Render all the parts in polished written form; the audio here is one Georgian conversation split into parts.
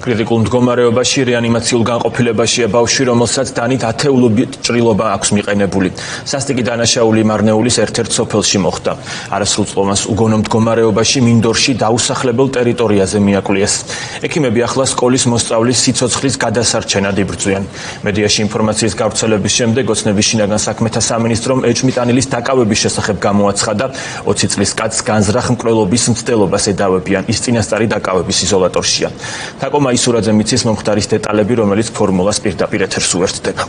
კრიტიკულ მდგომარეობაში რეანიმაციულ განყოფილებაშია ბავშვი, რომელსაც დანით ათეულობით ჭრილობა აქვს მიყენებული. სასტიკი დანაშაული მარნეულის ერთ-ერთ სოფელში მოხდა. არასრულწლოვანს უგონო მდგომარეობაში მინდორში დაუსახლებელ ტერიტორიაზე მიაკვლიეს. ექიმები ახლა სკოლის მოსწავლის სიცოცხლის გადასარჩენად იბრძვიან. მედიაში ინფორმაციის გავრცელების შემდეგ ოცნების შინაგან საქმეთა სამინისტრომ ეჭვმიტანილის დაკავების შესახებ გამოაცხადა. 20 წლის კაცს განზრახ მკვლელობის მცდელობას ედავებიან. ის წინასწარი დაკავების იზოლატორშია. თაკო მაისურაძე მიცის მომხდარის დეტალები, რომელიც ფორმულას პირდაპირ ეთერს უერთდება.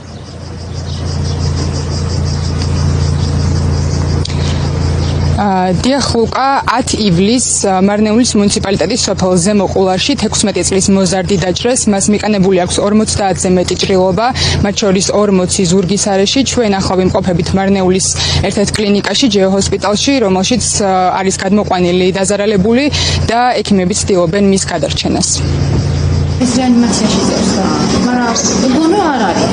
დიახ ლუკა, 10 ივლისს მარნეულის მუნიციპალიტეტის სოფელ ზემო ყულარში 16 წლის მოზარდი დაჭრეს. მას მიყენებული აქვს 50-ზე მეტი ჭრილობა, მათ შორის 40 ზურგის არეში. ჩვენ ახლა ვიმყოფებით მარნეულის ერთ-ერთ კლინიკაში, ჯეო ჰოსპიტალში, რომელშიც არის გადმოყვანილი დაზარალებული და ექიმები ცდილობენ მის გადარჩენას. ეს რეანიმაციაში წერს და მაგრამ უგონო არ არის.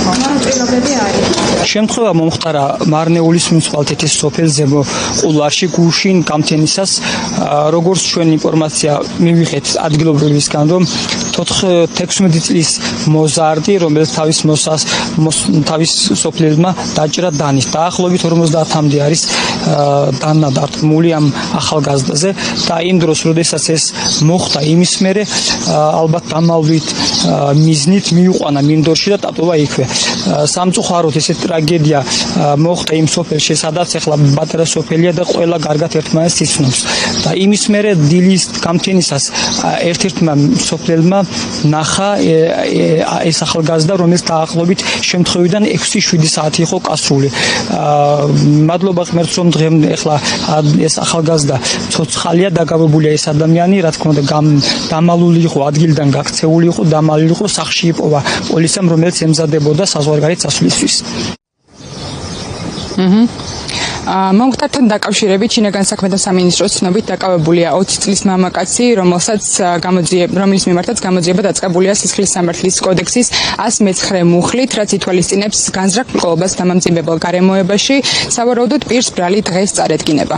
მაგრამ ჭრილობები არის. შემთხვევა მომხდარა მარნეულის მუნიციპალიტეტის სოფელ ზემო ყულარში გუშინ გამთენისას. როგორც ჩვენ ინფორმაცია მივიღეთ ადგილობრივისგან, რომ 16 წლის მოზარდი, რომელიც თავის სოფლელმა დაჭრა დანით. დაახლოებით 50-მდე არის დანა დარტყმული ამ ახალგაზრდაზე და იმ დროს, როდესაც ეს მოხდა, იმის მერე ალბათ დამალვით მიზნით მიიყვანა მინდორში და დატოვა იქვე. სამწუხაროდ ესეთი ტრაგედია მოხდა იმ სოფელში, სადაც ახლა პატარა სოფელია და ყველა კარგად ერთმანეთს იცნობს. და იმის მერე დილის გამთენისას ერთ-ერთმა სოფლელმა ნახა ეს ახალგაზრდა, რომელიც დაახლოებით შემთხვევიდან 6-7 საათი იყო გასული. მადლობა ღმერთს, რომ დღემდე ახლა ეს ახალგაზრდა ცოცხალია, დაგავებულია ეს ადამიანი, რა თქმა უნდა, დამალული იყო, ადგილიდან გაქცეული იყო, დამალული იყო, სახლში იპოვა პოლიციამ, რომელიც ემზადებოდა საზღვარგარეთ წასვლისთვის. მომხდართან დაკავშირებით შინაგან საქმეთა სამინისტროს ცნობით დაკავებულია 20 წლის მამაკაცი, რომლის მიმართაც გამოძიება დაწყებულია სისხლის სამართლის კოდექსის 109 მუხლით, რაც ითვალისწინებს განზრახ მკვლელობას დამამძიმებელ გარემოებაში. სავარაუდოდ პირს ბრალი დღეს წარედგინება.